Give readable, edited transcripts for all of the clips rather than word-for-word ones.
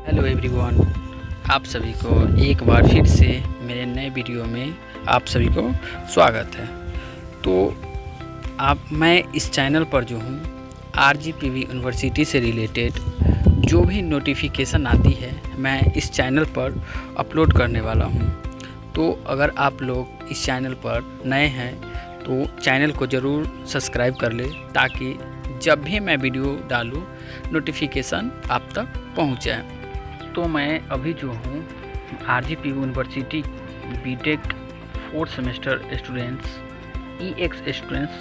Hello everyone, आप सभी को एक बार फिर से मेरे नए वीडियो में आप सभी को स्वागत है। तो मैं इस चैनल पर जो हूँ RGPV यूनिवर्सिटी से रिलेटेड जो भी नोटिफिकेशन आती है मैं इस चैनल पर अपलोड करने वाला हूँ। तो अगर आप लोग इस चैनल पर नए हैं तो चैनल को ज़रूर सब्सक्राइब कर ले ताकि जब भी मैं वीडियो डालूँ नोटिफिकेशन आप तक पहुँच जाए। तो मैं अभी जो हूँ RGPV university B Tech 4th semester students EX students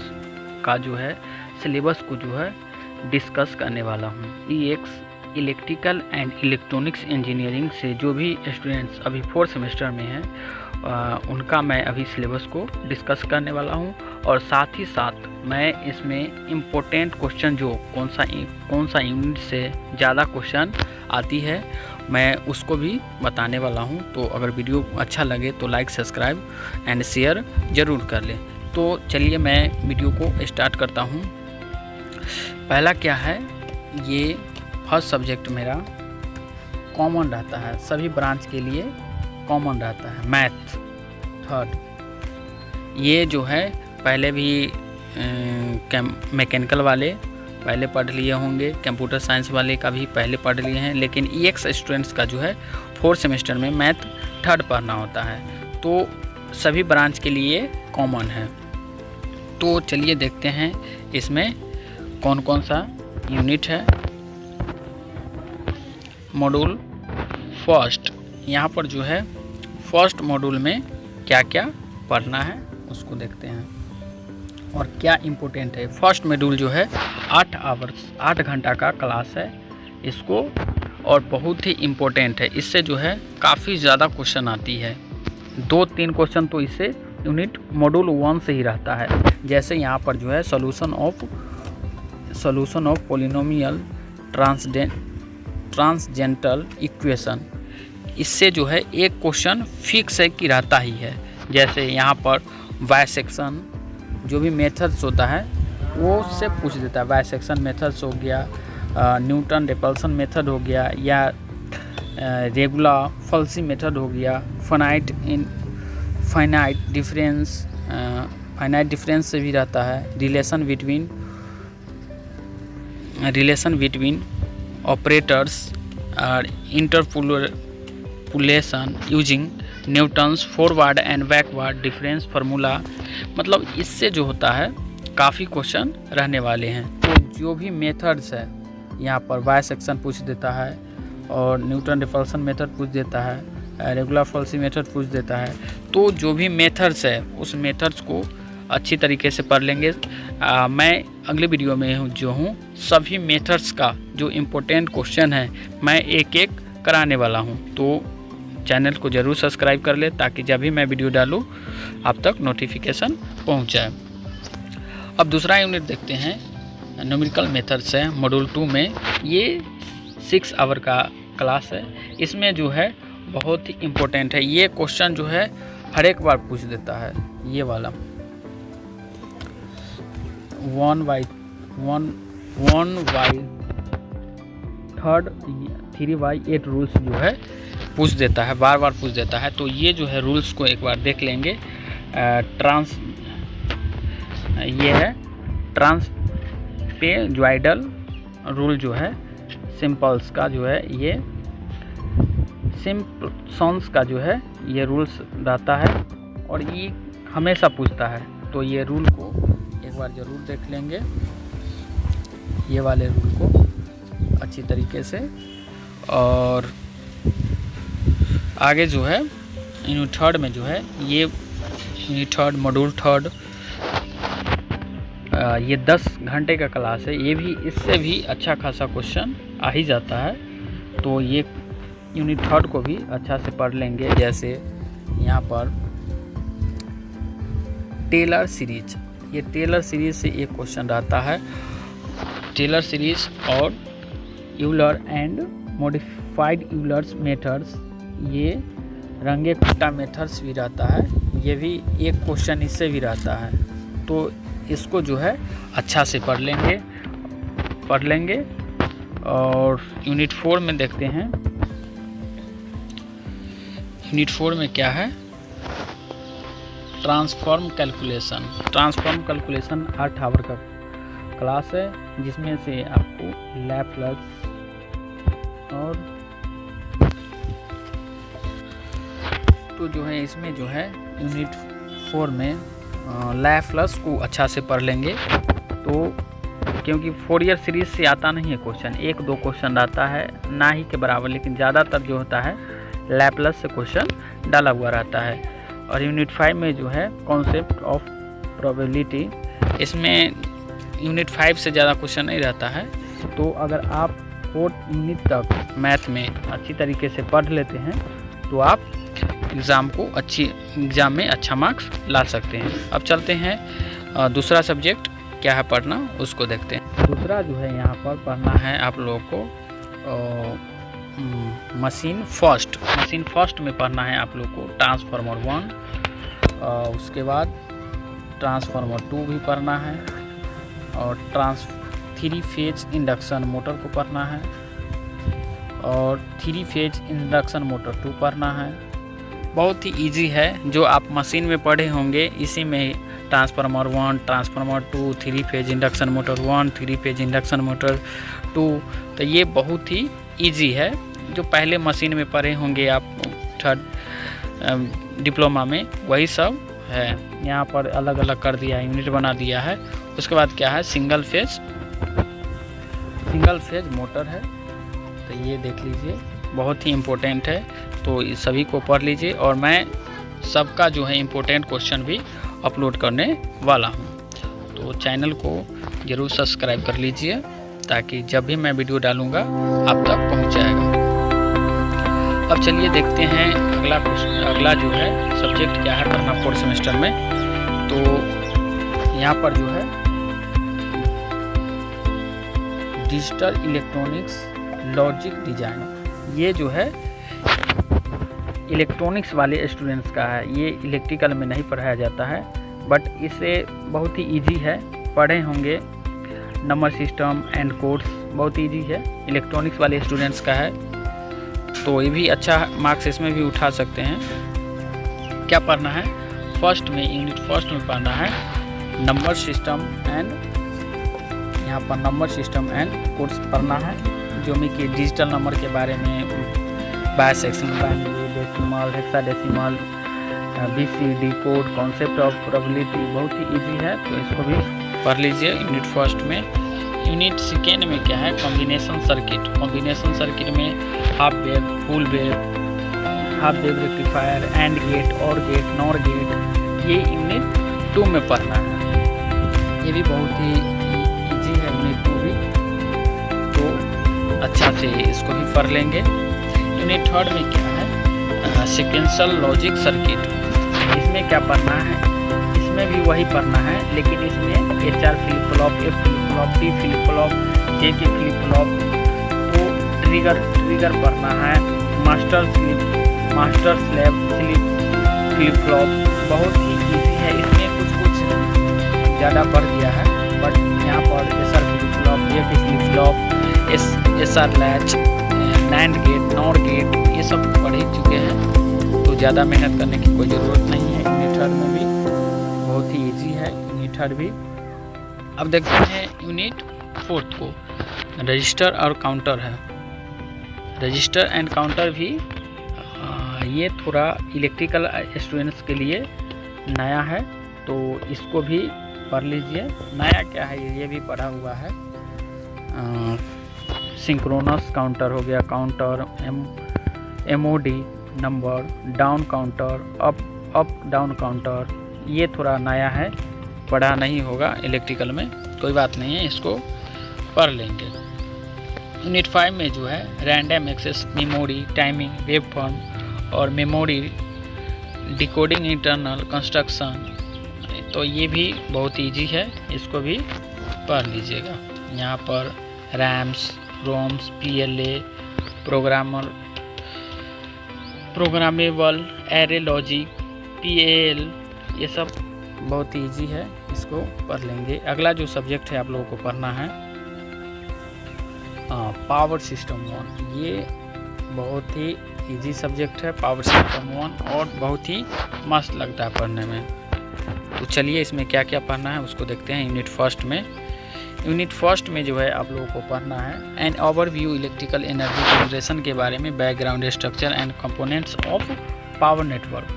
का जो है सिलेबस को जो है डिस्कस करने वाला हूँ। EX electrical and electronics engineering से जो भी स्टूडेंट्स अभी 4th सेमेस्टर में हैं उनका मैं अभी सिलेबस को डिस्कस करने वाला हूं। और साथ ही साथ मैं इसमें इम्पोर्टेंट क्वेश्चन जो कौन सा यूनिट से ज़्यादा क्वेश्चन आती है मैं उसको भी बताने वाला हूं। तो अगर वीडियो अच्छा लगे तो लाइक, सब्सक्राइब एंड शेयर ज़रूर कर लें। तो चलिए मैं वीडियो को स्टार्ट करता हूं। पहला क्या है, ये फर्स्ट सब्जेक्ट मेरा कॉमन रहता है, सभी ब्रांच के लिए कॉमन रहता है, मैथ थर्ड। ये जो है पहले भी मैकेनिकल वाले पहले पढ़ लिए होंगे, कंप्यूटर साइंस वाले का भी पहले पढ़ लिए हैं, लेकिन EX स्टूडेंट्स का जो है 4th सेमेस्टर में मैथ थर्ड पढ़ना होता है। तो सभी ब्रांच के लिए कॉमन है। तो चलिए देखते हैं इसमें कौन कौन सा यूनिट है। मॉड्यूल फर्स्ट, यहाँ पर जो है फर्स्ट मॉड्यूल में क्या क्या पढ़ना है उसको देखते हैं और क्या इम्पोर्टेंट है। फर्स्ट मॉड्यूल जो है 8 घंटा का क्लास है इसको, और बहुत ही इम्पोर्टेंट है। इससे जो है काफ़ी ज़्यादा क्वेश्चन आती है, 2-3 क्वेश्चन तो इससे यूनिट मॉड्यूल 1 से ही रहता है। जैसे यहाँ पर जो है सॉल्यूशन ऑफ पॉलिनोमियल ट्रांसजेंडरल इक्वेशन, इससे जो है एक क्वेश्चन फिक्स है कि रहता ही है। जैसे यहाँ पर बाइसेक्शन जो भी मेथड्स होता है वो से पूछ देता है। बाइसेक्शन मेथड्स हो गया, न्यूटन रेपल्सन मेथड हो गया, या रेगुलर फॉल्सी मेथड हो गया, फाइनाइट डिफरेंस से भी रहता है। रिलेशन बिटवीन ऑपरेटर्स और interpolation using Newton's forward and backward difference formula. मतलब इससे जो होता है काफ़ी क्वेश्चन रहने वाले हैं। तो जो भी मेथड्स है यहाँ पर बाइसेक्शन पूछ देता है, और न्यूटन रिपल्सन मेथड पूछ देता है, रेगुलर फॉल्सी मेथड पूछ देता है। तो जो भी मेथड्स है उस मेथड्स को अच्छी तरीके से पढ़ लेंगे। मैं अगले वीडियो में जो हूँ सभी मेथड्स का जो इम्पोर्टेंट क्वेश्चन है मैं एक एक कराने वाला हूँ। तो चैनल को ज़रूर सब्सक्राइब कर ले ताकि जब भी मैं वीडियो डालूँ आप तक नोटिफिकेशन पहुँच जाए। अब दूसरा यूनिट देखते हैं, न्यूमेरिकल मेथड्स है मॉड्यूल 2 में। ये 6 आवर का क्लास है। इसमें जो है बहुत ही इम्पोर्टेंट है, ये क्वेश्चन जो है हर एक बार पूछ देता है। ये वाला 3/8 रूल्स जो है पूछ देता है, बार बार पूछ देता है। तो ये जो है रूल्स को एक बार देख लेंगे। ये है ट्रांसपेजॉइडल रूल जो है, सिंपल्स का जो है, ये सिम्पसन्स का जो है ये रूल्स रहता है और ये हमेशा पूछता है। तो ये रूल को एक बार ज़रूर देख लेंगे, ये वाले रूल को अच्छी तरीके से। और आगे जो है यूनिट थर्ड में जो है ये यूनिट थर्ड मॉड्यूल थर्ड, ये 10 घंटे का क्लास है। ये भी इससे भी अच्छा खासा क्वेश्चन आ ही जाता है। तो ये यूनिट थर्ड को भी अच्छा से पढ़ लेंगे। जैसे यहाँ पर टेलर सीरीज, ये टेलर सीरीज से एक क्वेश्चन रहता है। टेलर सीरीज और Euler and modified Euler's methods, ये रंगे खुट्टा मेथड्स भी रहता है। ये भी एक क्वेश्चन इससे भी रहता है। तो इसको जो है अच्छा से पढ़ लेंगे। और यूनिट 4 में देखते हैं यूनिट 4 में क्या है, transform calculation. Transform calculation 8 hour का क्लास है, जिसमें से आपको लैप्लास और तो जो है इसमें जो है यूनिट 4 में लैप्लास को अच्छा से पढ़ लेंगे। तो क्योंकि फोरियर सीरीज से आता नहीं है क्वेश्चन, 1-2 क्वेश्चन आता है ना ही के बराबर, लेकिन ज़्यादातर जो होता है लैप्लास से क्वेश्चन डाला हुआ रहता है। और यूनिट 5 में जो है कॉन्सेप्ट ऑफ प्रोबेबिलिटी, इसमें यूनिट 5 से ज़्यादा क्वेश्चन नहीं रहता है। तो अगर आप 4th यूनिट तक मैथ में अच्छी तरीके से पढ़ लेते हैं तो आप एग्ज़ाम में अच्छा मार्क्स ला सकते हैं। अब चलते हैं दूसरा सब्जेक्ट क्या है पढ़ना, उसको देखते हैं। दूसरा जो है यहाँ पर पढ़ना है आप लोगों को मशीन फर्स्ट में पढ़ना है आप लोग को ट्रांसफार्मर 1, उसके बाद ट्रांसफार्मर 2 भी पढ़ना है, और 3 फेज इंडक्शन मोटर को पढ़ना है, और 3 फेज इंडक्शन मोटर 2 पढ़ना है। बहुत ही इजी है, जो आप मशीन में पढ़े होंगे इसी में transformer 1, transformer 2, 3 phase induction motor 1, 3 phase induction motor 2। तो ये बहुत ही इजी है, जो पहले मशीन में पढ़े होंगे आप 3rd डिप्लोमा में, वही सब है। यहाँ पर अलग अलग कर दिया है, यूनिट बना दिया है। उसके बाद क्या है, सिंगल फेज मोटर है, तो ये देख लीजिए, बहुत ही इम्पोर्टेंट है। तो इस सभी को पढ़ लीजिए, और मैं सबका जो है इम्पोर्टेंट क्वेश्चन भी अपलोड करने वाला हूँ। तो चैनल को ज़रूर सब्सक्राइब कर लीजिए, ताकि जब भी मैं वीडियो डालूँगा आप तक पहुँच जाएगा। अब चलिए देखते हैं अगला जो है सब्जेक्ट क्या है पढ़ना 4th सेमेस्टर में। तो यहाँ पर जो है डिजिटल इलेक्ट्रॉनिक्स लॉजिक डिज़ाइन, ये जो है इलेक्ट्रॉनिक्स वाले स्टूडेंट्स का है। ये इलेक्ट्रिकल में नहीं पढ़ाया जाता है, बट इसे बहुत ही इजी है, पढ़े होंगे। नंबर सिस्टम एंड कोड्स बहुत इजी है, इलेक्ट्रॉनिक्स वाले स्टूडेंट्स का है, तो ये भी अच्छा मार्क्स इसमें भी उठा सकते हैं। क्या पढ़ना है, यूनिट फर्स्ट में पढ़ना है नंबर सिस्टम एंड, यहाँ पर नंबर सिस्टम एंड कोड्स पढ़ना है, जो में कि डिजिटल नंबर के बारे में, bisectional, binary, decimal, hexadecimal, BCD code, concept of probability, बहुत ही इजी है, तो इसको भी पढ़ लीजिए यूनिट फर्स्ट में। यूनिट सेकेंड में क्या है, कॉम्बिनेशन सर्किट में half wave, full wave, half wave rectifier, and gate, और गेट, नॉर गेट, ये यूनिट 2 में पढ़ना है। ये भी बहुत ही इजी है यूनिट 2 भी, तो अच्छा से इसको भी पढ़ लेंगे। यूनिट 3 में क्या है, सीक्वेंशियल लॉजिक सर्किट, इसमें क्या पढ़ना है, इसमें भी वही पढ़ना है, लेकिन इसमें HR flip flop, F flip flop, D flip flop, JK flip flop, तो ट्रिगर पढ़ना है, मास्टर स्लेव फ्लिप फ्लॉप, बहुत ही इजी है। इसमें कुछ ज़्यादा पढ़ दिया है, बट यहाँ पर SR flip flop, JK flip flop, SR latch, NAND gate, NOR gate, ये सब पढ़ ही चुके हैं, तो ज़्यादा मेहनत करने की कोई ज़रूरत नहीं है। यूनिट 3 में भी बहुत ही इजी है यूनिट 3 भी। अब देखते हैं यूनिट 4 को, रजिस्टर और काउंटर है। रजिस्टर एंड काउंटर भी ये थोड़ा इलेक्ट्रिकल स्टूडेंट्स के लिए नया है, तो इसको भी पढ़ लीजिए। नया क्या है, ये भी पढ़ा हुआ है। सिंक्रोनस काउंटर हो गया, counter, MOD number, down counter, up down counter, ये थोड़ा नया है, पढ़ा नहीं होगा इलेक्ट्रिकल में, कोई बात नहीं है, इसको पढ़ लेंगे। यूनिट 5 में जो है random access memory, timing, wave form और मेमोरी डिकोडिंग, इंटरनल कंस्ट्रक्शन, तो ये भी बहुत इजी है, इसको भी पढ़ लीजिएगा। यहाँ पर RAMs, ROMs, PLA, programmable, array logic, PAL, ये सब बहुत इजी है, इसको पढ़ लेंगे। अगला जो सब्जेक्ट है आप लोगों को पढ़ना है पावर सिस्टम 1, ये बहुत ही इजी सब्जेक्ट है पावर सिस्टम 1 और बहुत ही मस्त लगता है पढ़ने में। तो चलिए इसमें क्या क्या पढ़ना है उसको देखते हैं। यूनिट फर्स्ट में जो है आप लोगों को पढ़ना है an overview electrical energy generation के बारे में, background structure and components of power network.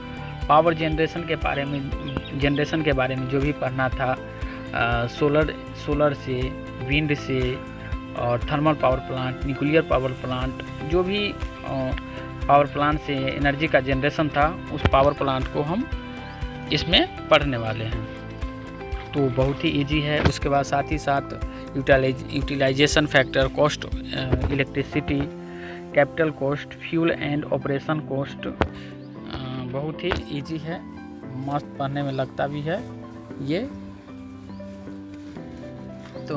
Power generation के बारे में जो भी पढ़ना था, सोलर से, विंड से और thermal power plant, nuclear power plant, जो भी पावर प्लांट से एनर्जी का जनरेशन था उस पावर प्लांट को हम इसमें पढ़ने वाले हैं। तो बहुत ही इजी है। उसके बाद साथ ही साथ utilisation factor, cost electricity, capital cost, fuel and operation cost, बहुत ही इजी है, मस्त पढ़ने में लगता भी है ये। तो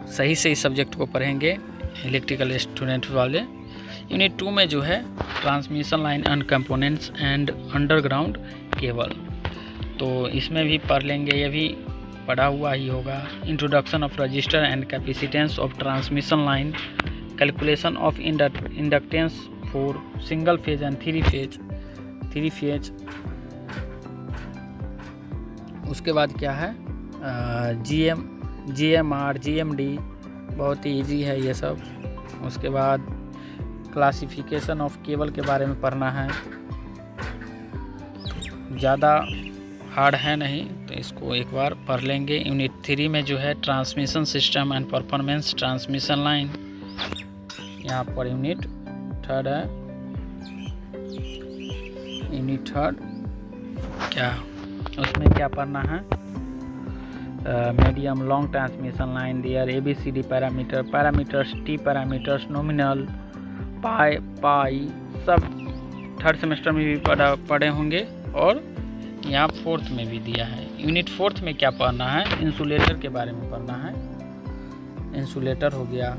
सही से इस सब्जेक्ट को पढ़ेंगे इलेक्ट्रिकल स्टूडेंट वाले। यूनिट 2 में जो है transmission line and components and underground cable, तो इसमें भी पढ़ लेंगे, ये भी पढ़ा हुआ ही होगा। Introduction of register and capacitance of transmission line, calculation of inductance for single phase and three phase. उसके बाद क्या है GMR, GMD, बहुत ही इजी है ये सब। उसके बाद क्लासिफिकेशन ऑफ केबल के बारे में पढ़ना है, ज़्यादा हार्ड है नहीं, तो इसको एक बार पढ़ लेंगे। यूनिट 3 में जो है transmission system and performance transmission line, यहाँ पर यूनिट 3 है। यूनिट 3 क्या, उसमें क्या पढ़ना है, medium long transmission line, there ABCD parameters, T parameters, nominal, pi, सब थर्ड सेमेस्टर में भी पढ़े होंगे और यहाँ 4th में भी दिया है। यूनिट 4th में क्या पढ़ना है, इंसुलेटर के बारे में पढ़ना है। इंसुलेटर हो गया,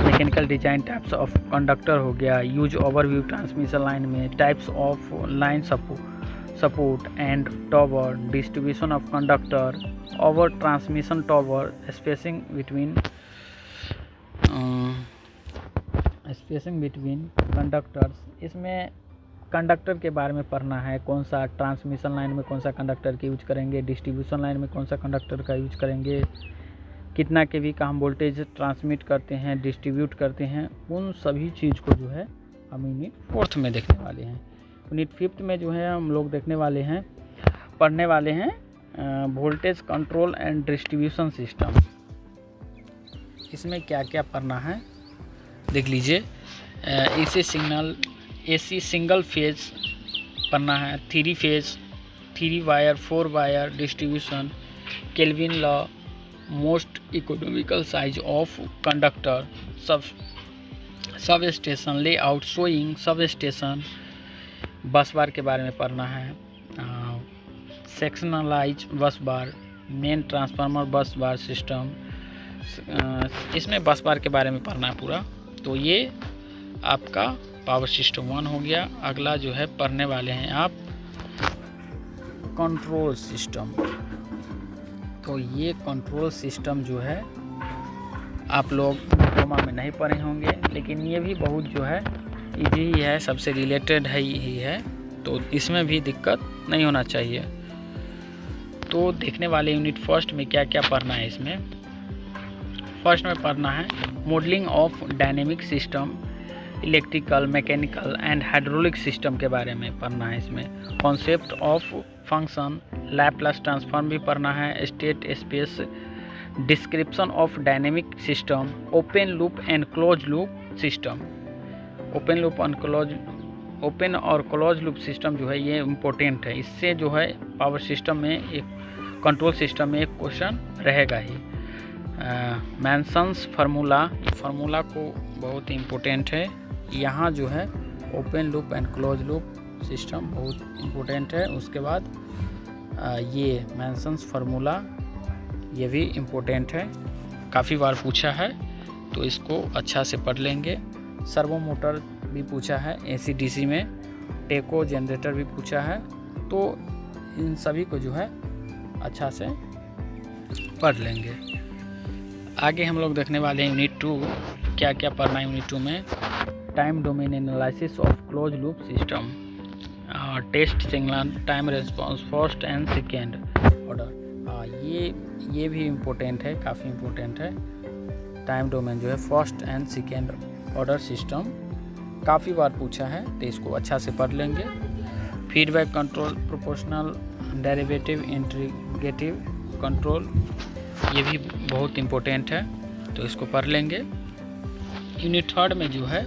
mechanical design, types of conductor हो गया, यूज ओवरव्यू ट्रांसमिशन लाइन में, types of line support and tower, distribution of conductor, over transmission tower, spacing between conductors. इसमें कंडक्टर के बारे में पढ़ना है, कौन सा ट्रांसमिशन लाइन में कौन सा कंडक्टर का यूज करेंगे, डिस्ट्रीब्यूशन लाइन में कौन सा कंडक्टर का यूज करेंगे, कितना केवी का हम वोल्टेज ट्रांसमिट करते हैं, डिस्ट्रीब्यूट करते हैं, उन सभी चीज़ को जो है हम यूनिट 4th में देखने वाले हैं। यूनिट 5th में जो है हम लोग पढ़ने वाले हैं voltage control and distribution system. इसमें क्या क्या पढ़ना है देख लीजिए। AC सिंगल फेज पढ़ना है, 3 phase, 3 wire, 4 wire distribution, kelvin law, most economical size of conductor, sub station layout, showing sub station, बस बार के बारे में पढ़ना है, सेक्शनलाइज बस बार, मेन ट्रांसफार्मर बस बार सिस्टम, इसमें बस बार के बारे में पढ़ना है पूरा। तो ये आपका पावर सिस्टम 1 हो गया। अगला जो है पढ़ने वाले हैं आप कंट्रोल सिस्टम। तो ये कंट्रोल सिस्टम जो है आप लोग डिप्लोमा में नहीं पढ़े होंगे, लेकिन ये भी बहुत जो है इजी ही है, सबसे रिलेटेड ही है, तो इसमें भी दिक्कत नहीं होना चाहिए। तो देखने वाले यूनिट 1 में क्या क्या पढ़ना है। इसमें फर्स्ट में पढ़ना है modelling of dynamic system, electrical, mechanical and hydraulic system के बारे में पढ़ना है। इसमें concept of function, Laplace transform भी पढ़ना है, state space, description of dynamic system, open loop and close loop system. Open और क्लोज लूप सिस्टम जो है ये इम्पोर्टेंट है, इससे जो है पावर सिस्टम में एक कंट्रोल सिस्टम में एक क्वेश्चन रहेगा ही। मैनसन्स फार्मूला को बहुत इम्पोर्टेंट है, यहाँ जो है open loop and close loop system बहुत इम्पोर्टेंट है। उसके बाद ये मैनसन्स फार्मूला ये भी इम्पोर्टेंट है, काफ़ी बार पूछा है, तो इसको अच्छा से पढ़ लेंगे। सर्वो मोटर भी पूछा है AC/DC में, टेको जनरेटर भी पूछा है, तो इन सभी को जो है अच्छा से पढ़ लेंगे। आगे हम लोग देखने वाले हैं यूनिट 2, क्या क्या पढ़ना है यूनिट 2 में। Time domain analysis of close loop system, test signal time response first and second order. ये भी इम्पोर्टेंट है, काफ़ी इम्पोर्टेंट है। टाइम डोमेन जो है first and second order system काफ़ी बार पूछा है, तो इसको अच्छा से पढ़ लेंगे। Feedback control, proportional, derivative, integrative control, ये भी बहुत इम्पोर्टेंट है, तो इसको पढ़ लेंगे। यूनिट 3 में जो है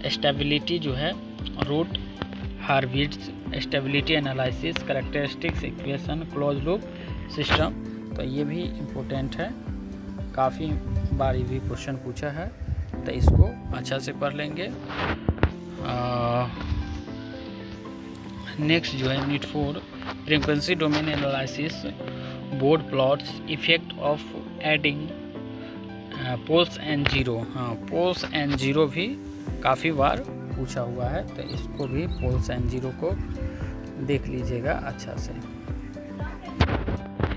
स्टेबिलिटी जो है, root Hurwitz, stability analysis, characteristics equation, close loop system, तो ये भी इम्पोर्टेंट है, काफ़ी बार ये भी क्वेश्चन पूछा है, तो इसको अच्छा से पढ़ लेंगे। नेक्स्ट जो है unit 4 frequency domain analysis, board plots, effect of adding poles and zero. हाँ, पोल्स एंड जीरो भी काफ़ी बार पूछा हुआ है, तो इसको भी पोल्स एंड जीरो को देख लीजिएगा अच्छा से।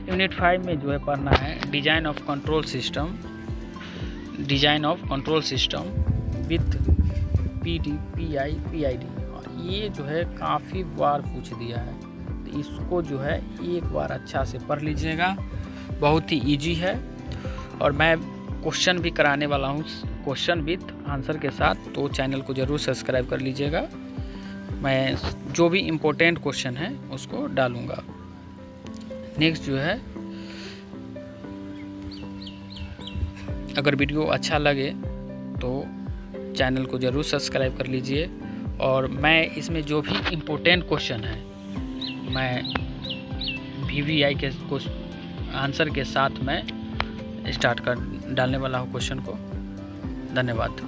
यूनिट 5 में जो है पढ़ना है design of control system, design of control system with PD, PI, PID, और ये जो है काफ़ी बार पूछ दिया है, तो इसको जो है एक बार अच्छा से पढ़ लीजिएगा, बहुत ही इजी है। और मैं क्वेश्चन भी कराने वाला हूँ, क्वेश्चन विथ आंसर के साथ, तो चैनल को ज़रूर सब्सक्राइब कर लीजिएगा। मैं जो भी इम्पोर्टेंट क्वेश्चन है उसको डालूँगा। नेक्स्ट जो है, अगर वीडियो अच्छा लगे तो चैनल को ज़रूर सब्सक्राइब कर लीजिए, और मैं इसमें जो भी इम्पोर्टेंट क्वेश्चन है मैं VVI के आंसर के साथ मैं स्टार्ट कर डालने वाला हूँ क्वेश्चन को। धन्यवाद।